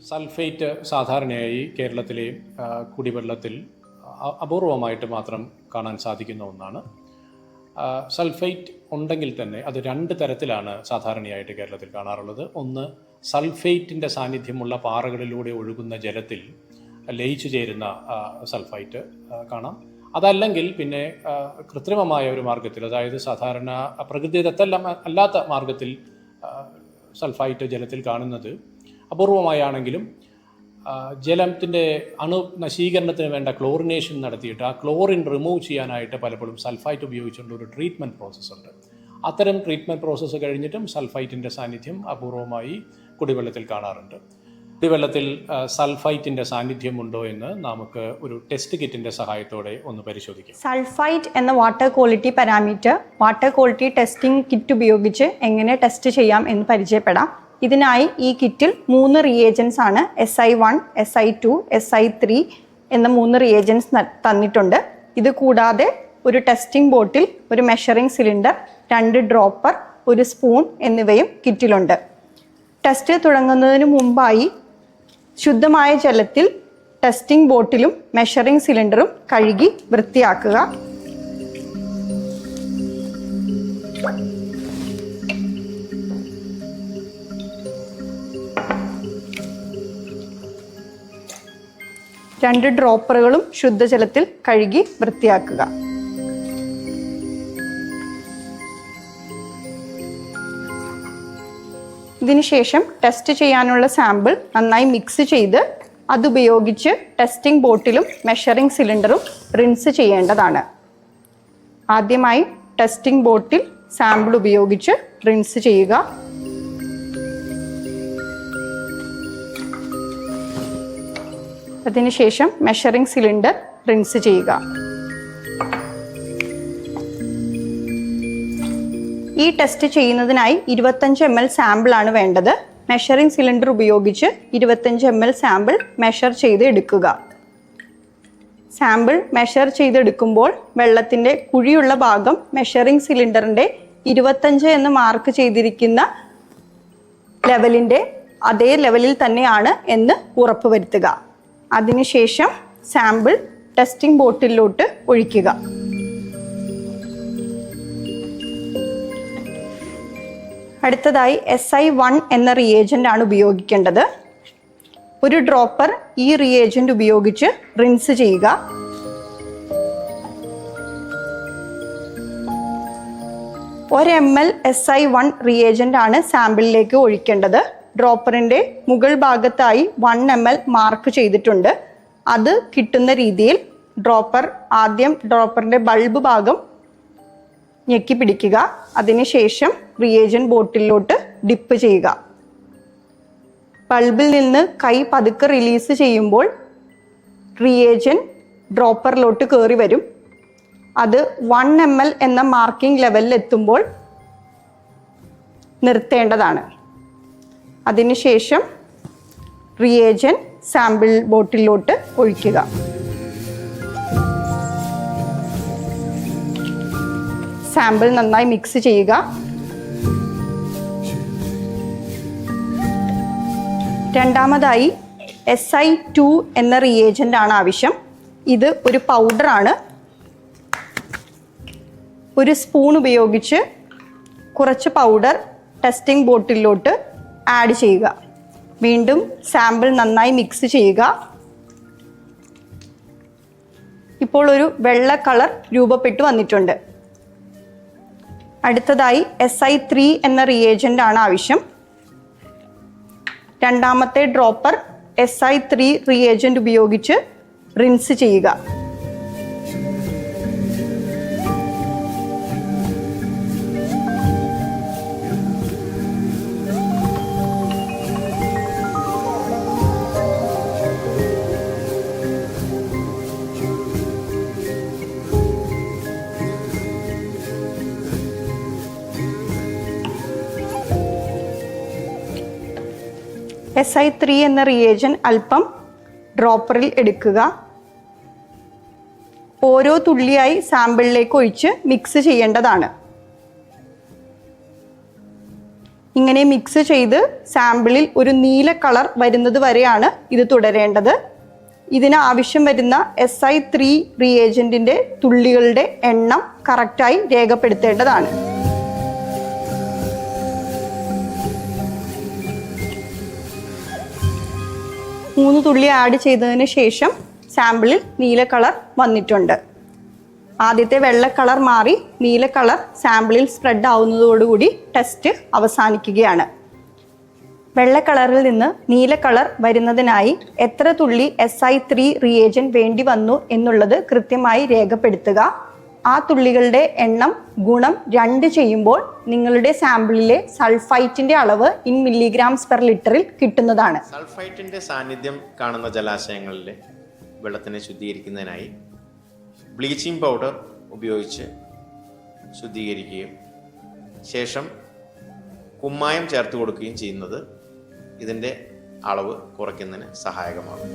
Sulphate സാധാരണയായി കേരളത്തിലെ കുടിവെള്ളത്തിൽ അപൂർവമായിട്ട് മാത്രം കാണാൻ സാധിക്കുന്ന ഒന്നാണ്. സൾഫേറ്റ് ഉണ്ടെങ്കിൽ തന്നെ അത് രണ്ട് തരത്തിലാണ് സാധാരണയായിട്ട് കേരളത്തിൽ കാണാറുള്ളത്. ഒന്ന്, സൾഫേറ്റിൻ്റെ സാന്നിധ്യമുള്ള പാറകളിലൂടെ ഒഴുകുന്ന ജലത്തിൽ ലയിച്ചു ചേരുന്ന സൾഫൈറ്റ് കാണാം. അതല്ലെങ്കിൽ പിന്നെ കൃത്രിമമായ ഒരു മാർഗത്തിൽ, അതായത് സാധാരണ പ്രകൃതിദത്തല്ല അല്ലാത്ത മാർഗത്തിൽ സൾഫൈറ്റ് ജലത്തിൽ കാണുന്നത് അപൂർവമായാണെങ്കിലും ജലത്തിൻ്റെ നശീകരണത്തിന് വേണ്ട ക്ലോറിനേഷൻ നടത്തിയിട്ട് ആ ക്ലോറിൻ റിമൂവ് ചെയ്യാനായിട്ട് പലപ്പോഴും സൾഫൈറ്റ് ഉപയോഗിച്ചുകൊണ്ട് ഒരു ട്രീറ്റ്മെൻറ്റ് പ്രോസസ്സുണ്ട്. അത്തരം ട്രീറ്റ്മെൻറ്റ് പ്രോസസ്സ് കഴിഞ്ഞിട്ടും സൾഫൈറ്റിൻ്റെ സാന്നിധ്യം അപൂർവമായി കുടിവെള്ളത്തിൽ കാണാറുണ്ട്. കുടിവെള്ളത്തിൽ സൾഫൈറ്റിൻ്റെ സാന്നിധ്യമുണ്ടോ എന്ന് നമുക്ക് ഒരു ടെസ്റ്റ് കിറ്റിൻ്റെ സഹായത്തോടെ ഒന്ന് പരിശോധിക്കാം. സൾഫൈറ്റ് എന്ന water quality parameter water quality testing kit ഉപയോഗിച്ച് എങ്ങനെ ടെസ്റ്റ് ചെയ്യാം എന്ന് പരിചയപ്പെടാം. ഇതിനായി ഈ കിറ്റിൽ 3 റിയേജൻസ് ആണ്, SI1, SI2, SI3 എന്ന 3 റിയേജൻസ് തന്നിട്ടുണ്ട്. ഇത് കൂടാതെ ഒരു ടെസ്റ്റിംഗ് ബോട്ടിൽ, ഒരു മെഷറിംഗ് സിലിണ്ടർ, 2 ഡ്രോപ്പർ, ഒരു സ്പൂൺ എന്നിവയും കിറ്റിലുണ്ട്. ടെസ്റ്റ് തുടങ്ങുന്നതിന് മുമ്പായി ശുദ്ധമായ ജലത്തിൽ ടെസ്റ്റിംഗ് ബോട്ടിലും മെഷറിംഗ് സിലിണ്ടറും കഴുകി വൃത്തിയാക്കുക. രണ്ട് ഡ്രോപ്പറുകളും ശുദ്ധജലത്തിൽ കഴുകി വൃത്തിയാക്കുക. ഇതിനുശേഷം ടെസ്റ്റ് ചെയ്യാനുള്ള സാമ്പിൾ നന്നായി മിക്സ് ചെയ്ത് അതുപയോഗിച്ച് ടെസ്റ്റിംഗ് ബോട്ടിലും മെഷറിംഗ് സിലിണ്ടറും റിൻസ് ചെയ്യേണ്ടതാണ്. ആദ്യമായി ടെസ്റ്റിംഗ് ബോട്ടിൽ സാമ്പിൾ ഉപയോഗിച്ച് റിൻസ് ചെയ്യുക. അതിനുശേഷം മെഷറിംഗ് സിലിണ്ടർ റിൻസ് ചെയ്യുക. ഈ ടെസ്റ്റ് ചെയ്യുന്നതിനായി 25 ml സാമ്പിളാണ് വേണ്ടത്. മെഷറിംഗ് സിലിണ്ടർ ഉപയോഗിച്ച് 25 ml സാമ്പിൾ മെഷർ ചെയ്ത് എടുക്കുക. സാമ്പിൾ മെഷർ ചെയ്തെടുക്കുമ്പോൾ വെള്ളത്തിൻ്റെ കുഴിയുള്ള ഭാഗം മെഷറിംഗ് സിലിണ്ടറിൻ്റെ 25 എന്ന് മാർക്ക് ചെയ്തിരിക്കുന്ന ലെവലിൻ്റെ അതേ ലെവലിൽ തന്നെയാണ് എന്ന് ഉറപ്പുവരുത്തുക. അതിനുശേഷം സാമ്പിൾ ടെസ്റ്റിംഗ് ബോട്ടിലോട്ട് ഒഴിക്കുക. അടുത്തതായി SI1 എന്ന റിയേജൻ്റ് ആണ് ഉപയോഗിക്കേണ്ടത്. ഒരു ഡ്രോപ്പർ ഈ റിയേജൻ്റ് ഉപയോഗിച്ച് റിൻസ് ചെയ്യുക. ഒരു ml SI1 റിയേജൻ്റ് ആണ് സാമ്പിളിലേക്ക് ഒഴിക്കേണ്ടത്. ഡ്രോപ്പറിൻ്റെ മുകൾ ഭാഗത്തായി 1 ml മാർക്ക് ചെയ്തിട്ടുണ്ട്. അത് കിട്ടുന്ന രീതിയിൽ ആദ്യം ഡ്രോപ്പറിൻ്റെ ബൾബ് ഭാഗം ഞെക്കി പിടിക്കുക. അതിനുശേഷം റിയേജൻ്റ് ബോട്ടിലോട്ട് ഡിപ്പ് ചെയ്യുക. ബൾബിൽ നിന്ന് കൈ പതുക്കെ റിലീസ് ചെയ്യുമ്പോൾ റിയേജൻ്റ് ഡ്രോപ്പറിലോട്ട് കയറി വരും. അത് 1 ml എന്ന മാർക്കിംഗ് ലെവലിൽ എത്തുമ്പോൾ നിർത്തേണ്ടതാണ്. അതിനുശേഷം റിയേജൻ്റ് സാമ്പിൾ ബോട്ടിലോട്ട് ഒഴിക്കുക. സാമ്പിൾ നന്നായി മിക്സ് ചെയ്യുക. രണ്ടാമതായി SI2 എന്ന റിയേജൻ്റ് ആണ് ആവശ്യം. ഇത് ഒരു പൗഡറാണ്. ഒരു സ്പൂൺ ഉപയോഗിച്ച് കുറച്ച് പൗഡർ ടെസ്റ്റിംഗ് ബോട്ടിലോട്ട് ആഡ് ചെയ്യുക. വീണ്ടും സാമ്പിൾ നന്നായി മിക്സ് ചെയ്യുക. ഇപ്പോൾ ഒരു വെള്ള കളർ രൂപപ്പെട്ടു വന്നിട്ടുണ്ട്. അടുത്തതായി SI3 എന്ന റിയേജൻ്റ് ആണ് ആവശ്യം. രണ്ടാമത്തെ ഡ്രോപ്പർ SI3 റിയേജൻ്റ് ഉപയോഗിച്ച് റിൻസ് ചെയ്യുക. SI3 എന്ന റിയേജൻ്റ് അല്പം ഡ്രോപ്പറിൽ എടുക്കുക. ഓരോ തുള്ളിയായി സാമ്പിളിലേക്ക് ഒഴിച്ച് മിക്സ് ചെയ്യേണ്ടതാണ്. ഇങ്ങനെ മിക്സ് ചെയ്ത് സാമ്പിളിൽ ഒരു നീല കളർ വരുന്നത് വരെയാണ് ഇത് തുടരേണ്ടത്. ഇതിന് ആവശ്യം വരുന്ന SI3 റിയേജൻറ്റിൻ്റെ തുള്ളികളുടെ എണ്ണം കറക്റ്റായി രേഖപ്പെടുത്തേണ്ടതാണ്. മൂന്ന് തുള്ളി ആഡ് ചെയ്തതിന് ശേഷം സാമ്പിളിൽ നീല കളർ വന്നിട്ടുണ്ട്. ആദ്യത്തെ വെള്ള കളർ മാറി നീല കളർ സാമ്പിളിൽ സ്പ്രെഡ് ആവുന്നതോടുകൂടി ടെസ്റ്റ് അവസാനിക്കുകയാണ്. വെള്ള കളറിൽ നിന്ന് നീല കളർ വരുന്നതിനായി എത്ര തുള്ളി SI3 റിയേജൻ വേണ്ടി വന്നു എന്നുള്ളത് കൃത്യമായി രേഖപ്പെടുത്തുക. ആ തുള്ളികളുടെ എണ്ണം ഗുണം 2 ചെയ്യുമ്പോൾ നിങ്ങളുടെ സാമ്പിളിലെ സൾഫൈറ്റിൻ്റെ അളവ് ഇൻ മില്ലിഗ്രാംസ് പെർ ലിറ്ററിൽ കിട്ടുന്നതാണ്. സൾഫൈറ്റിൻ്റെ സാന്നിധ്യം കാണുന്ന ജലാശയങ്ങളിലെ വെള്ളത്തിനെ ശുദ്ധീകരിക്കുന്നതിനായി ബ്ലീച്ചിങ് പൗഡർ ഉപയോഗിച്ച് ശുദ്ധീകരിക്കുകയും ശേഷം കുമ്മായം ചേർത്ത് കൊടുക്കുകയും ചെയ്യുന്നത് ഇതിൻ്റെ അളവ് കുറയ്ക്കുന്നതിന് സഹായകമാകും.